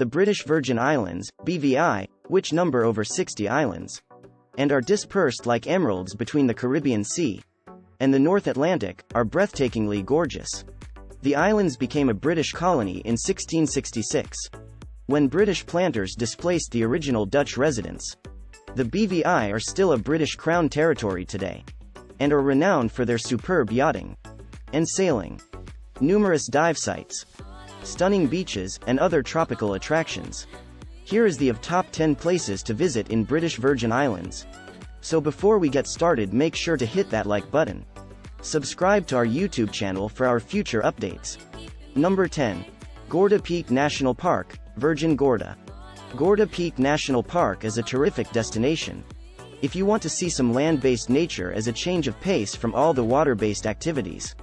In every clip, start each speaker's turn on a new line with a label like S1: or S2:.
S1: the British Virgin Islands, BVI, which number over 60 islands, and are dispersed like emeralds between the Caribbean Sea and the North Atlantic, are breathtakingly gorgeous. The islands became a British colony in 1666, when British planters displaced the original Dutch residents. The BVI are still a British Crown territory today, and are renowned for their superb yachting and sailing, numerous dive sites, stunning beaches, and other tropical attractions. Here is the top 10 places to visit in British Virgin Islands. So before we get started, make sure to hit that like button. Subscribe to our YouTube channel for our future updates. Number 10. Gorda Peak National Park, Virgin Gorda. Gorda Peak National Park is a terrific destination if you want to see some land-based nature as a change of pace from all the water-based activities.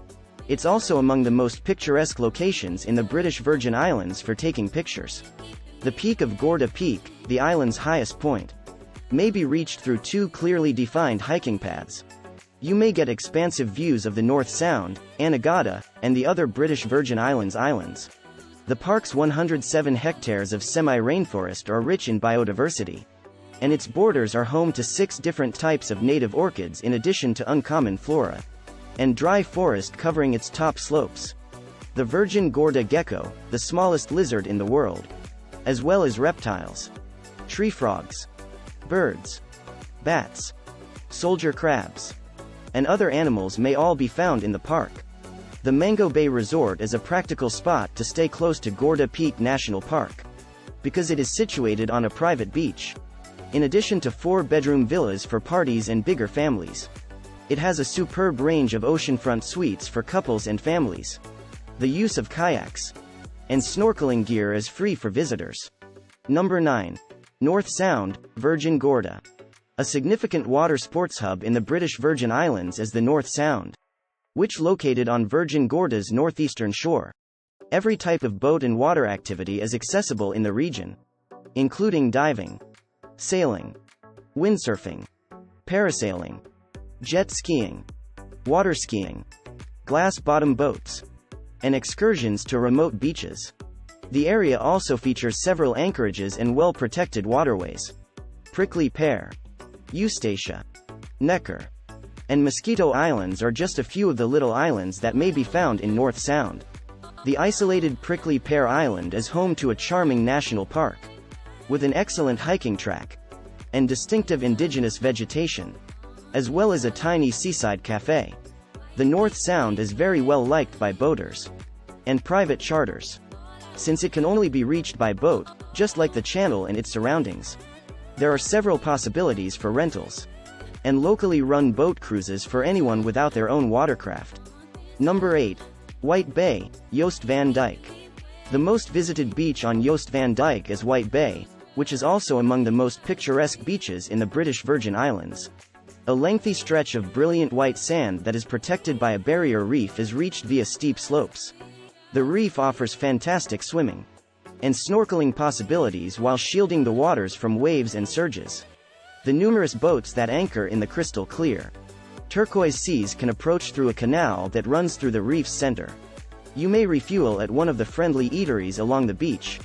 S1: It's also among the most picturesque locations in the British Virgin Islands for taking pictures. The peak of Gorda Peak, the island's highest point, may be reached through 2 clearly defined hiking paths. You may get expansive views of the North Sound, Anegada, and the other British Virgin Islands islands. The park's 107 hectares of semi-rainforest are rich in biodiversity, and its borders are home to 6 different types of native orchids in addition to uncommon flora and dry forest covering its top slopes. The Virgin Gorda gecko, the smallest lizard in the world, as well as reptiles, tree frogs, birds, bats, soldier crabs, and other animals may all be found in the park. The Mango Bay Resort is a practical spot to stay close to Gorda Peak National Park, because it is situated on a private beach, in addition to 4-bedroom villas for parties and bigger families. It has a superb range of oceanfront suites for couples and families. The use of kayaks and snorkeling gear is free for visitors. Number 9. North Sound, Virgin Gorda. A significant water sports hub in the British Virgin Islands is the North Sound, which located on Virgin Gorda's northeastern shore. Every type of boat and water activity is accessible in the region, including diving, sailing, windsurfing, parasailing, jet skiing, water skiing, glass-bottom boats, and excursions to remote beaches. The area also features several anchorages and well-protected waterways. Prickly Pear, Eustatia, Necker, and Mosquito Islands are just a few of the little islands that may be found in North Sound. The isolated Prickly Pear Island is home to a charming national park, with an excellent hiking track and distinctive indigenous vegetation, as well as a tiny seaside cafe. The North Sound is very well liked by boaters and private charters, since it can only be reached by boat, just like the channel and its surroundings. There are several possibilities for rentals and locally run boat cruises for anyone without their own watercraft. Number 8. White Bay, Joost van Dyke. The most visited beach on Joost van Dyke is White Bay, which is also among the most picturesque beaches in the British Virgin Islands. A lengthy stretch of brilliant white sand that is protected by a barrier reef is reached via steep slopes. The reef offers fantastic swimming and snorkeling possibilities while shielding the waters from waves and surges. The numerous boats that anchor in the crystal clear, turquoise seas can approach through a canal that runs through the reef's center. You may refuel at one of the friendly eateries along the beach,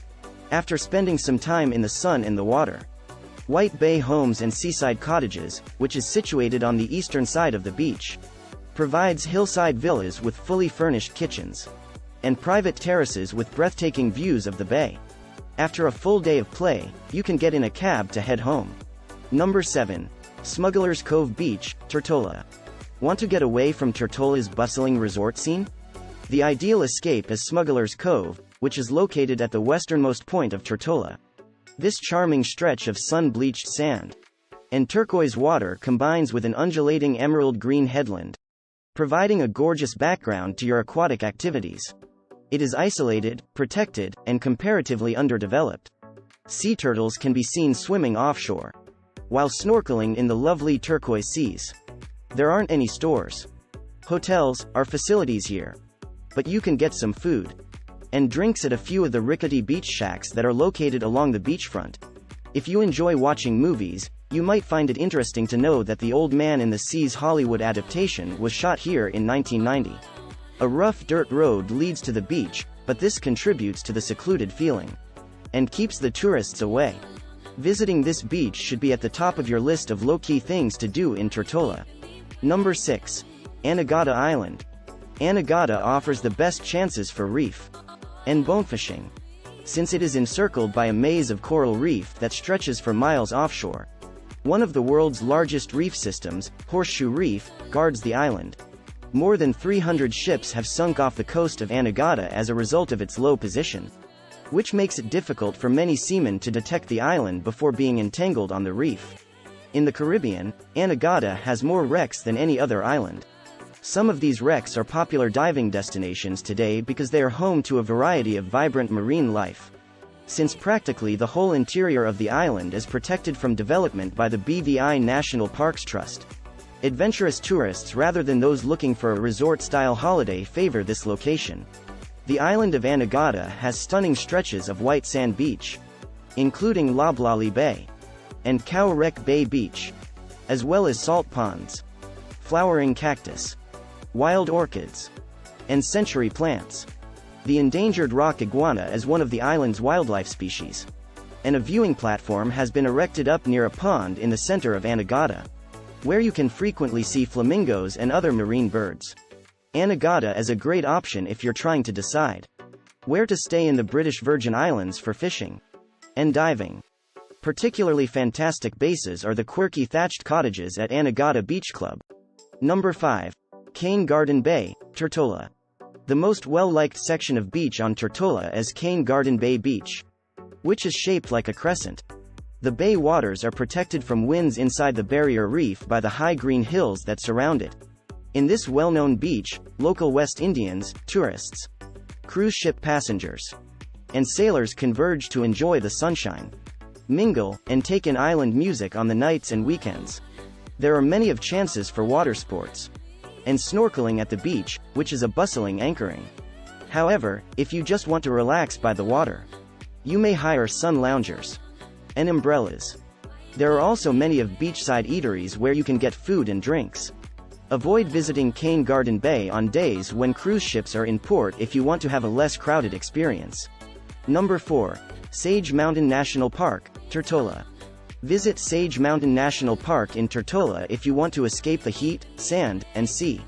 S1: after spending some time in the sun and the water. White Bay Homes and Seaside Cottages, which is situated on the eastern side of the beach, provides hillside villas with fully furnished kitchens and private terraces with breathtaking views of the bay. After a full day of play, you can get in a cab to head home. Number 7. Smuggler's Cove Beach, Tortola. Want to get away from Tortola's bustling resort scene? The ideal escape is Smuggler's Cove, which is located at the westernmost point of Tortola. This charming stretch of sun-bleached sand and turquoise water combines with an undulating emerald green headland, providing a gorgeous background to your aquatic activities. It is isolated, protected, and comparatively underdeveloped. Sea turtles can be seen swimming offshore, while snorkeling in the lovely turquoise seas. There aren't any stores, hotels, or facilities here, but you can get some food and drinks at a few of the rickety beach shacks that are located along the beachfront. If you enjoy watching movies, you might find it interesting to know that The Old Man and the Sea's Hollywood adaptation was shot here in 1990. A rough dirt road leads to the beach, but this contributes to the secluded feeling. and keeps the tourists away. Visiting this beach should be at the top of your list of low-key things to do in Tortola. Number 6. 𝐤𝐤𝐤𝐤 Island. 𝐤𝐤𝐤𝐤 offers the best chances for reef and bone fishing, since it is encircled by a maze of coral reef that stretches for miles offshore. One of the world's largest reef systems, Horseshoe Reef, guards the island. More than 300 ships have sunk off the coast of 𝐤𝐤𝐤𝐤 as a result of its low position, which makes it difficult for many seamen to detect the island before being entangled on the reef. In the Caribbean, 𝐤𝐤𝐤𝐤 has more wrecks than any other island. Some of these wrecks are popular diving destinations today because they are home to a variety of vibrant marine life. Since practically the whole interior of the island is protected from development by the BVI National Parks Trust, adventurous tourists rather than those looking for a resort-style holiday favor this location. The island of 𝐤𝐤𝐤𝐤 has stunning stretches of white sand beach, including 𝐿𝑎𝑏𝑙𝑎𝑙𝑖 Bay and 𝐥𝐢𝐤𝐤𝐿𝐴 Bay Beach, as well as salt ponds, flowering cactus, wild orchids, and century plants. The endangered rock iguana is one of the island's wildlife species, and a viewing platform has been erected up near a pond in the center of 𝐤𝐤𝐤𝐤, where you can frequently see flamingos and other marine birds. 𝐤𝐤𝐤𝐤𝐤 is a great option if you're trying to decide where to stay in the British Virgin Islands for fishing and diving. Particularly fantastic bases are the quirky thatched cottages at 𝐤𝐤𝐤𝐤 Beach Club. Number 5. 𝐾𝐤𝐤𝐤𝐤 Bay, Tortola. The most well-liked section of beach on Tortola is 𝐾𝐤𝐤𝐤𝐤𝐤 Beach, which is shaped like a crescent. The bay waters are protected from winds inside the barrier reef by the high green hills that surround it. In this well-known beach, local West Indians, tourists, cruise ship passengers, and sailors converge to enjoy the sunshine, mingle, and take in island music on the nights and weekends. There are many of chances for water sports and snorkeling at the beach, which is a bustling anchoring. However, if you just want to relax by the water, you may hire sun loungers and umbrellas. There are also many of beachside eateries where you can get food and drinks. Avoid visiting 𝐾𝐤𝐤𝐤𝐤 Bay on days when cruise ships are in port if you want to have a less crowded experience. Number 4. Sage Mountain National Park, Tortola. Visit Sage Mountain National Park in Tortola if you want to escape the heat, sand, and sea.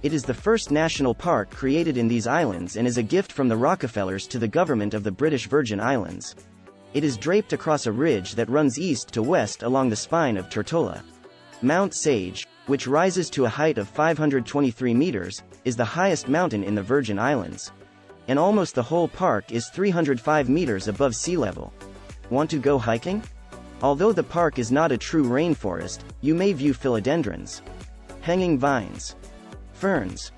S1: It is the first national park created in these islands and is a gift from the Rockefellers to the government of the British Virgin Islands. It is draped across a ridge that runs east to west along the spine of Tortola. Mount Sage, which rises to a height of 523 meters, is the highest mountain in the Virgin Islands. And almost the whole park is 305 meters above sea level. Want to go hiking? Although the park is not a true rainforest, you may view philodendrons, hanging vines, ferns,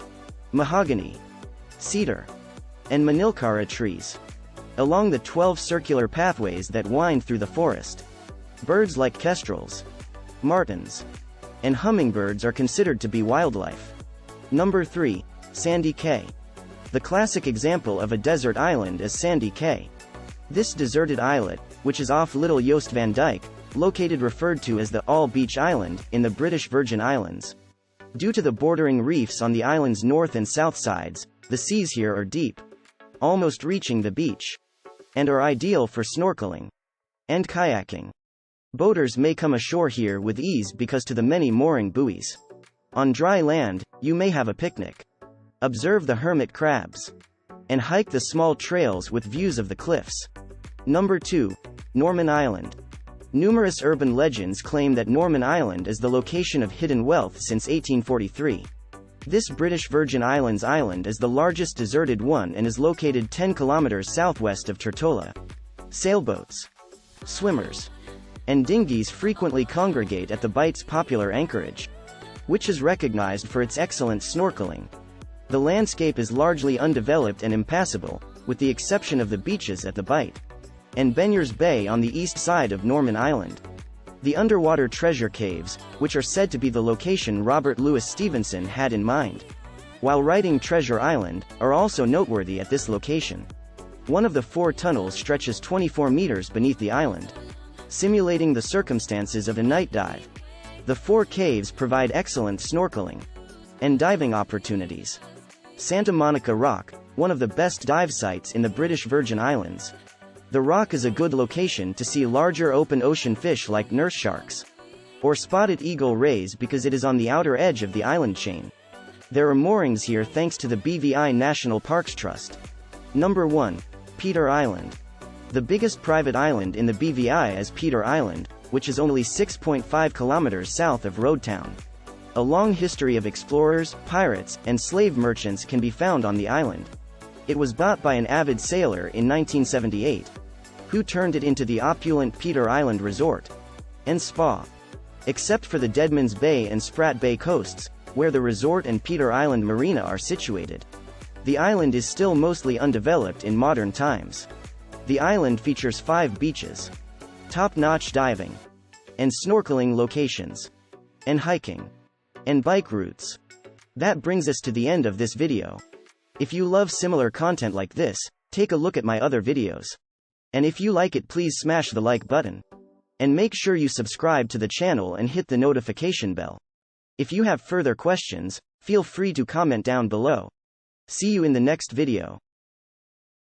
S1: mahogany, cedar, and manilkara trees along the 12 circular pathways that wind through the forest. Birds like kestrels, martins, and hummingbirds are considered to be wildlife. Number 3. Sandy Cay. The classic example of a desert island is Sandy Cay. This deserted islet, which is off Little Joost van Dyke, located referred to as the All Beach Island, in the British Virgin Islands. Due to the bordering reefs on the island's north and south sides, the seas here are deep, almost reaching the beach, and are ideal for snorkeling and kayaking. Boaters may come ashore here with ease because to the many mooring buoys. On dry land, you may have a picnic, observe the hermit crabs, and hike the small trails with views of the cliffs. Number 2. Norman Island. Numerous urban legends claim that Norman Island is the location of hidden wealth since 1843. This British Virgin Islands island is the largest deserted one and is located 10 kilometers southwest of Tortola. Sailboats, swimmers, and dinghies frequently congregate at the Bite's popular anchorage, which is recognized for its excellent snorkeling. The landscape is largely undeveloped and impassable, with the exception of the beaches at the Bite and Benyers Bay on the east side of Norman Island. The underwater treasure caves, which are said to be the location Robert Louis Stevenson had in mind while writing Treasure Island, are also noteworthy at this location. One of the 4 tunnels stretches 24 meters beneath the island, simulating the circumstances of a night dive. The 4 caves provide excellent snorkeling and diving opportunities. Santa Monica Rock, one of the best dive sites in the British Virgin Islands. The Rock is a good location to see larger open ocean fish like nurse sharks or spotted eagle rays because it is on the outer edge of the island chain. There are moorings here thanks to the BVI National Parks Trust. Number 1. Peter Island. The biggest private island in the BVI is Peter Island, which is only 6.5 kilometers south of Roadtown. A long history of explorers, pirates, and slave merchants can be found on the island. It was bought by an avid sailor in 1978, who turned it into the opulent Peter Island Resort and Spa. Except for the Deadman's Bay and Sprat Bay coasts, where the resort and Peter Island Marina are situated, the island is still mostly undeveloped in modern times. The island features 5 beaches, top-notch diving and snorkeling locations, and hiking and bike routes. That brings us to the end of this video. If you love similar content like this, take a look at my other videos. And if you like it, please smash the like button. And make sure you subscribe to the channel and hit the notification bell. If you have further questions, feel free to comment down below. See you in the next video.